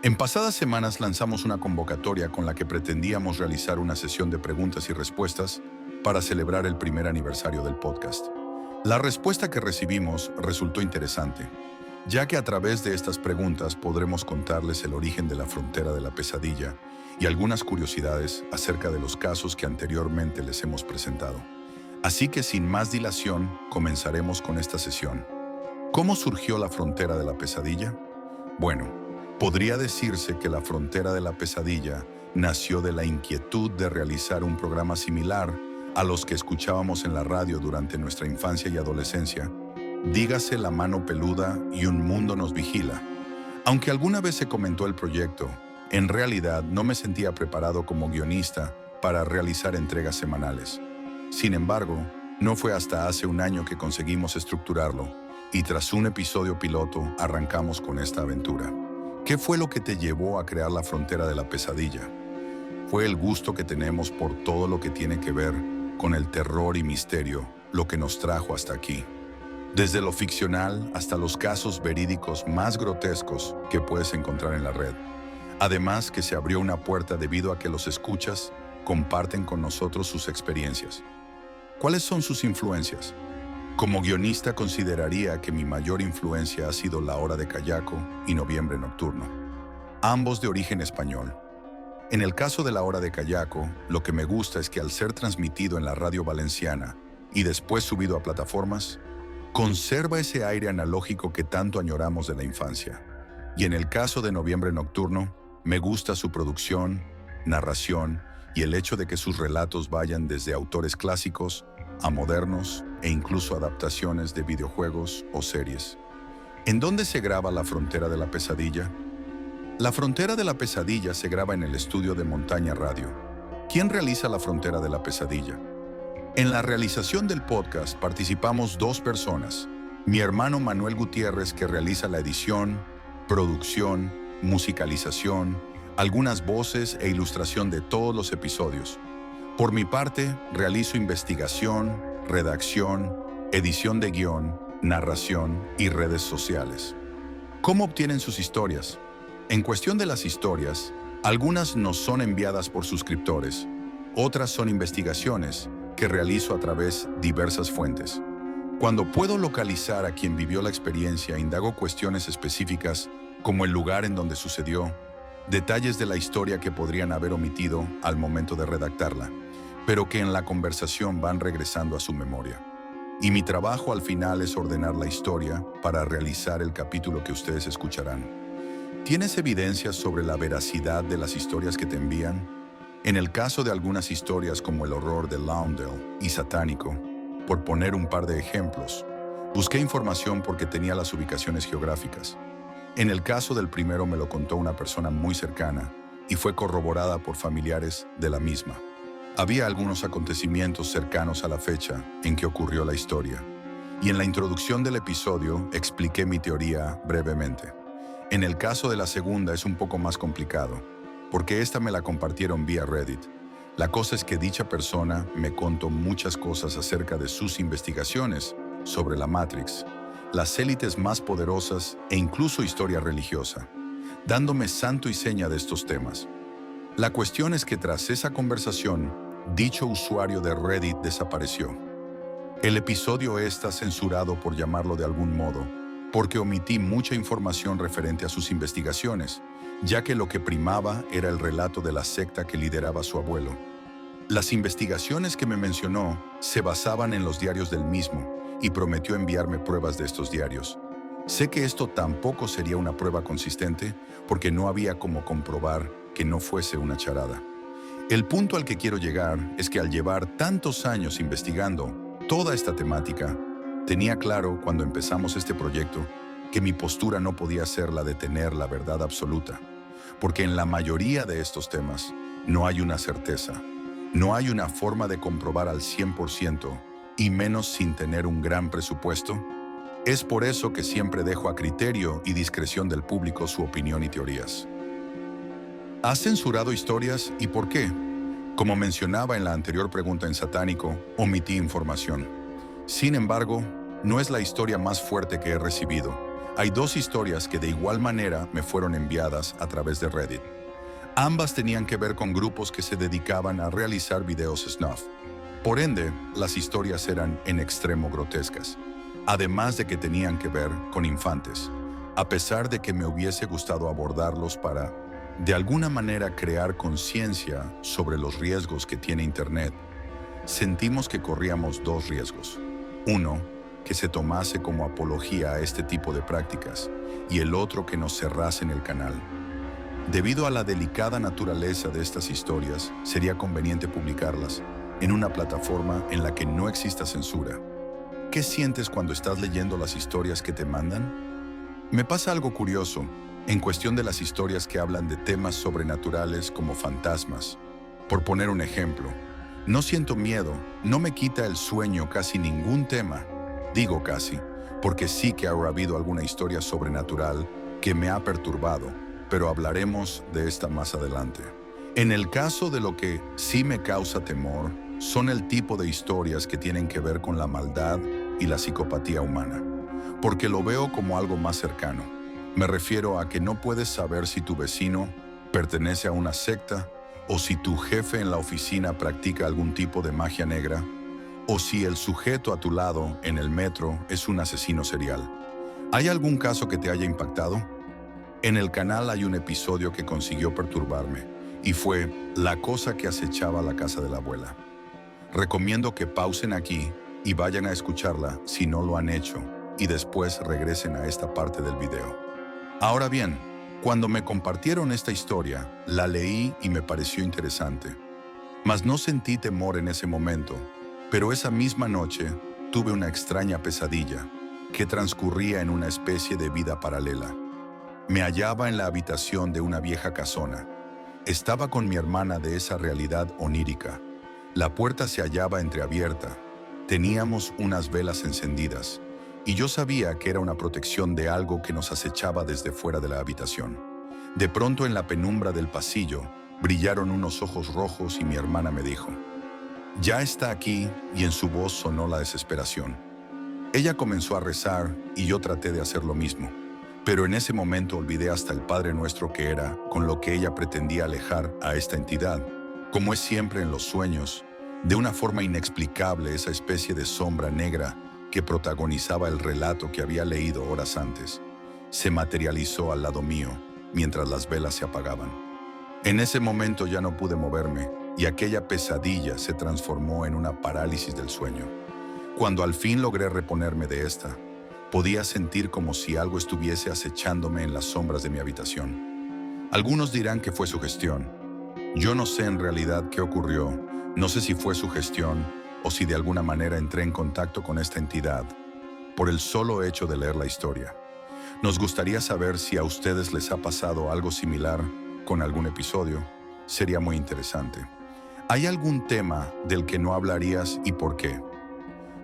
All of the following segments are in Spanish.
En pasadas semanas lanzamos una convocatoria con la que pretendíamos realizar una sesión de preguntas y respuestas para celebrar el primer aniversario del podcast. La respuesta que recibimos resultó interesante, ya que a través de estas preguntas podremos contarles el origen de la frontera de la pesadilla y algunas curiosidades acerca de los casos que anteriormente les hemos presentado. Así que sin más dilación, comenzaremos con esta sesión. ¿Cómo surgió la frontera de la pesadilla? Bueno, podría decirse que la frontera de la pesadilla nació de la inquietud de realizar un programa similar a los que escuchábamos en la radio durante nuestra infancia y adolescencia. Dígase La Mano Peluda y Un Mundo Nos Vigila. Aunque alguna vez se comentó el proyecto, en realidad no me sentía preparado como guionista para realizar entregas semanales. Sin embargo, no fue hasta hace un año que conseguimos estructurarlo, y tras un episodio piloto arrancamos con esta aventura. ¿Qué fue lo que te llevó a crear la frontera de la pesadilla? Fue el gusto que tenemos por todo lo que tiene que ver con el terror y misterio, lo que nos trajo hasta aquí. Desde lo ficcional hasta los casos verídicos más grotescos que puedes encontrar en la red. Además que se abrió una puerta debido a que los escuchas comparten con nosotros sus experiencias. ¿Cuáles son sus influencias? Como guionista consideraría que mi mayor influencia ha sido La Hora de Kayako y Noviembre Nocturno, ambos de origen español. En el caso de La Hora de Kayako, lo que me gusta es que al ser transmitido en la radio valenciana y después subido a plataformas, conserva ese aire analógico que tanto añoramos de la infancia. Y en el caso de Noviembre Nocturno, me gusta su producción, narración y el hecho de que sus relatos vayan desde autores clásicos a modernos e incluso adaptaciones de videojuegos o series. ¿En dónde se graba La Frontera de la Pesadilla? La Frontera de la Pesadilla se graba en el estudio de Montaña Radio. ¿Quién realiza La Frontera de la Pesadilla? En la realización del podcast participamos dos personas. Mi hermano Manuel Gutiérrez, que realiza la edición, producción, musicalización, algunas voces e ilustración de todos los episodios. Por mi parte, realizo investigación, redacción, edición de guión, narración y redes sociales. ¿Cómo obtienen sus historias? En cuestión de las historias, algunas nos son enviadas por suscriptores, otras son investigaciones que realizo a través de diversas fuentes. Cuando puedo localizar a quien vivió la experiencia, indago cuestiones específicas como el lugar en donde sucedió, detalles de la historia que podrían haber omitido al momento de redactarla, pero que en la conversación van regresando a su memoria. Y mi trabajo al final es ordenar la historia para realizar el capítulo que ustedes escucharán. ¿Tienes evidencias sobre la veracidad de las historias que te envían? En el caso de algunas historias como el horror de Lauderdale y Satánico, por poner un par de ejemplos, busqué información porque tenía las ubicaciones geográficas. En el caso del primero me lo contó una persona muy cercana y fue corroborada por familiares de la misma. Había algunos acontecimientos cercanos a la fecha en que ocurrió la historia, y en la introducción del episodio expliqué mi teoría brevemente. En el caso de la segunda es un poco más complicado, porque esta me la compartieron vía Reddit. La cosa es que dicha persona me contó muchas cosas acerca de sus investigaciones sobre la Matrix, las élites más poderosas e incluso historia religiosa, dándome santo y seña de estos temas. La cuestión es que tras esa conversación, dicho usuario de Reddit desapareció. El episodio está censurado, por llamarlo de algún modo, porque omití mucha información referente a sus investigaciones, ya que lo que primaba era el relato de la secta que lideraba su abuelo. Las investigaciones que me mencionó se basaban en los diarios del mismo y prometió enviarme pruebas de estos diarios. Sé que esto tampoco sería una prueba consistente porque no había cómo comprobar que no fuese una charada. El punto al que quiero llegar es que al llevar tantos años investigando toda esta temática, tenía claro cuando empezamos este proyecto que mi postura no podía ser la de tener la verdad absoluta, porque en la mayoría de estos temas no hay una certeza, no hay una forma de comprobar al 100%, y menos sin tener un gran presupuesto. Es por eso que siempre dejo a criterio y discreción del público su opinión y teorías. ¿Has censurado historias y por qué? Como mencionaba en la anterior pregunta en Satánico, omití información. Sin embargo, no es la historia más fuerte que he recibido, hay dos historias que de igual manera me fueron enviadas a través de Reddit. Ambas tenían que ver con grupos que se dedicaban a realizar videos snuff. Por ende, las historias eran en extremo grotescas, además de que tenían que ver con infantes, a pesar de que me hubiese gustado abordarlos para, de alguna manera, crear conciencia sobre los riesgos que tiene Internet. Sentimos que corríamos dos riesgos. Uno, que se tomase como apología a este tipo de prácticas, y el otro que nos cerrasen el canal. Debido a la delicada naturaleza de estas historias, sería conveniente publicarlas en una plataforma en la que no exista censura. ¿Qué sientes cuando estás leyendo las historias que te mandan? Me pasa algo curioso en cuestión de las historias que hablan de temas sobrenaturales como fantasmas. Por poner un ejemplo, no siento miedo, no me quita el sueño casi ningún tema. Digo casi, porque sí que ha habido alguna historia sobrenatural que me ha perturbado, pero hablaremos de esta más adelante. En el caso de lo que sí me causa temor, son el tipo de historias que tienen que ver con la maldad y la psicopatía humana, porque lo veo como algo más cercano. Me refiero a que no puedes saber si tu vecino pertenece a una secta, o si tu jefe en la oficina practica algún tipo de magia negra, o si el sujeto a tu lado en el metro es un asesino serial. ¿Hay algún caso que te haya impactado? En el canal hay un episodio que consiguió perturbarme, y fue La cosa que acechaba la casa de la abuela. Recomiendo que pausen aquí y vayan a escucharla si no lo han hecho, y después regresen a esta parte del video. Ahora bien, cuando me compartieron esta historia, la leí y me pareció interesante. Mas no sentí temor en ese momento, pero esa misma noche tuve una extraña pesadilla que transcurría en una especie de vida paralela. Me hallaba en la habitación de una vieja casona. Estaba con mi hermana de esa realidad onírica. La puerta se hallaba entreabierta. Teníamos unas velas encendidas, y yo sabía que era una protección de algo que nos acechaba desde fuera de la habitación. De pronto, en la penumbra del pasillo, brillaron unos ojos rojos y mi hermana me dijo: «Ya está aquí», y en su voz sonó la desesperación. Ella comenzó a rezar y yo traté de hacer lo mismo, pero en ese momento olvidé hasta el Padre Nuestro, que era con lo que ella pretendía alejar a esta entidad. Como es siempre en los sueños, de una forma inexplicable, esa especie de sombra negra que protagonizaba el relato que había leído horas antes, se materializó al lado mío mientras las velas se apagaban. En ese momento ya no pude moverme y aquella pesadilla se transformó en una parálisis del sueño. Cuando al fin logré reponerme de esta, podía sentir como si algo estuviese acechándome en las sombras de mi habitación. Algunos dirán que fue sugestión. Yo no sé en realidad qué ocurrió, no sé si fue sugestión o si de alguna manera entré en contacto con esta entidad por el solo hecho de leer la historia. Nos gustaría saber si a ustedes les ha pasado algo similar con algún episodio. Sería muy interesante. ¿Hay algún tema del que no hablarías y por qué?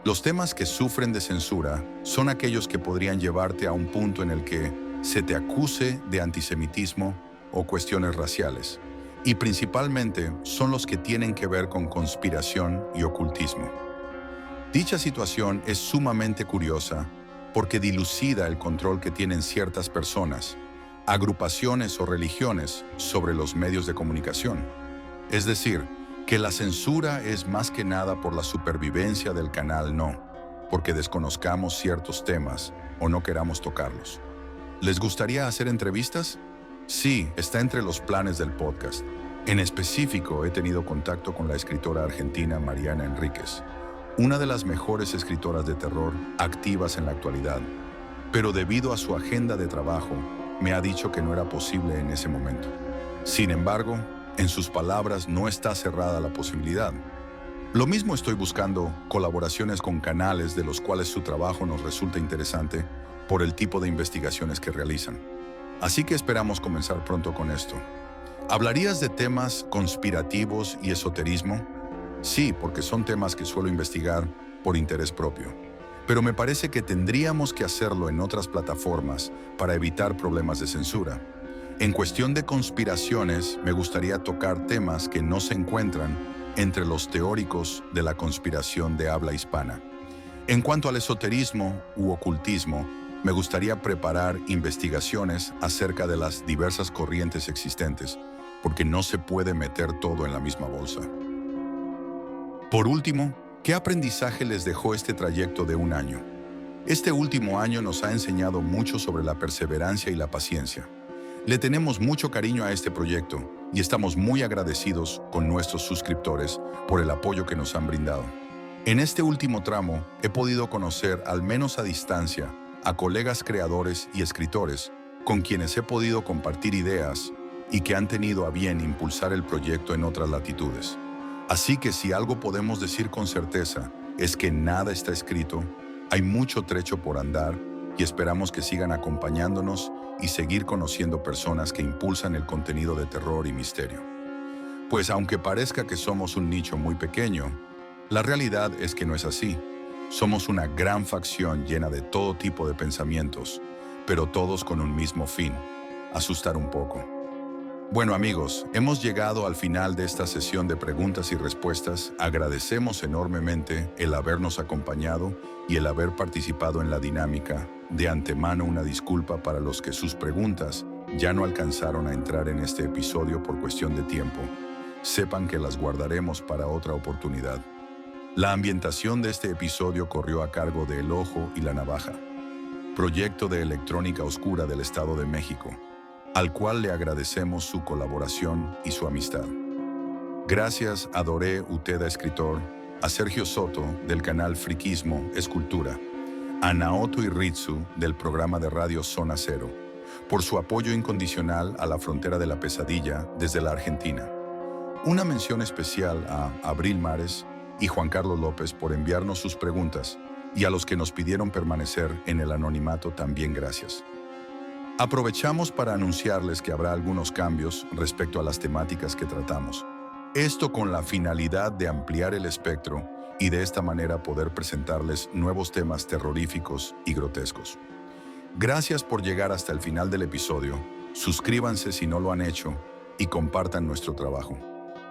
Los temas que sufren de censura son aquellos que podrían llevarte a un punto en el que se te acuse de antisemitismo o cuestiones raciales, y principalmente son los que tienen que ver con conspiración y ocultismo. Dicha situación es sumamente curiosa porque dilucida el control que tienen ciertas personas, agrupaciones o religiones sobre los medios de comunicación. Es decir, que la censura es más que nada por la supervivencia del canal, no porque desconozcamos ciertos temas o no queramos tocarlos. ¿Les gustaría hacer entrevistas? Sí, está entre los planes del podcast. En específico, he tenido contacto con la escritora argentina Mariana Enríquez, una de las mejores escritoras de terror activas en la actualidad, pero debido a su agenda de trabajo, me ha dicho que no era posible en ese momento. Sin embargo, en sus palabras no está cerrada la posibilidad. Lo mismo estoy buscando colaboraciones con canales de los cuales su trabajo nos resulta interesante por el tipo de investigaciones que realizan. Así que esperamos comenzar pronto con esto. ¿Hablarías de temas conspirativos y esoterismo? Sí, porque son temas que suelo investigar por interés propio. Pero me parece que tendríamos que hacerlo en otras plataformas para evitar problemas de censura. En cuestión de conspiraciones, me gustaría tocar temas que no se encuentran entre los teóricos de la conspiración de habla hispana. En cuanto al esoterismo u ocultismo, Me gustaría preparar investigaciones acerca de las diversas corrientes existentes, porque no se puede meter todo en la misma bolsa. Por último, ¿qué aprendizaje les dejó este trayecto de un año? Este último año nos ha enseñado mucho sobre la perseverancia y la paciencia. Le tenemos mucho cariño a este proyecto y estamos muy agradecidos con nuestros suscriptores por el apoyo que nos han brindado. En este último tramo he podido conocer, al menos a distancia, a colegas creadores y escritores con quienes he podido compartir ideas y que han tenido a bien impulsar el proyecto en otras latitudes. Así que si algo podemos decir con certeza es que nada está escrito, hay mucho trecho por andar y esperamos que sigan acompañándonos y seguir conociendo personas que impulsan el contenido de terror y misterio. Pues aunque parezca que somos un nicho muy pequeño, la realidad es que no es así. Somos una gran facción llena de todo tipo de pensamientos, pero todos con un mismo fin: asustar un poco. Bueno amigos, hemos llegado al final de esta sesión de preguntas y respuestas. Agradecemos enormemente el habernos acompañado y el haber participado en la dinámica. De antemano, una disculpa para los que sus preguntas ya no alcanzaron a entrar en este episodio por cuestión de tiempo. Sepan que las guardaremos para otra oportunidad. La ambientación de este episodio corrió a cargo de El Ojo y la Navaja, proyecto de electrónica oscura del Estado de México, al cual le agradecemos su colaboración y su amistad. Gracias a Doré Uteda Escritor, a Sergio Soto del canal Friquismo Escultura, a Naoto Iritsu del programa de radio Zona Cero, por su apoyo incondicional a La Frontera de la Pesadilla desde la Argentina. Una mención especial a Abril Mares y Juan Carlos López por enviarnos sus preguntas, y a los que nos pidieron permanecer en el anonimato también gracias. Aprovechamos para anunciarles que habrá algunos cambios respecto a las temáticas que tratamos. Esto con la finalidad de ampliar el espectro y de esta manera poder presentarles nuevos temas terroríficos y grotescos. Gracias por llegar hasta el final del episodio. Suscríbanse si no lo han hecho y compartan nuestro trabajo.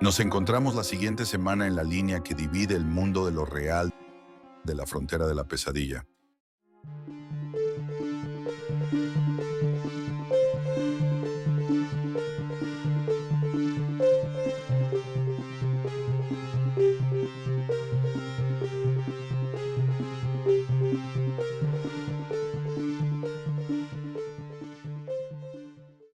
Nos encontramos la siguiente semana en la línea que divide el mundo de lo real de La Frontera de la Pesadilla.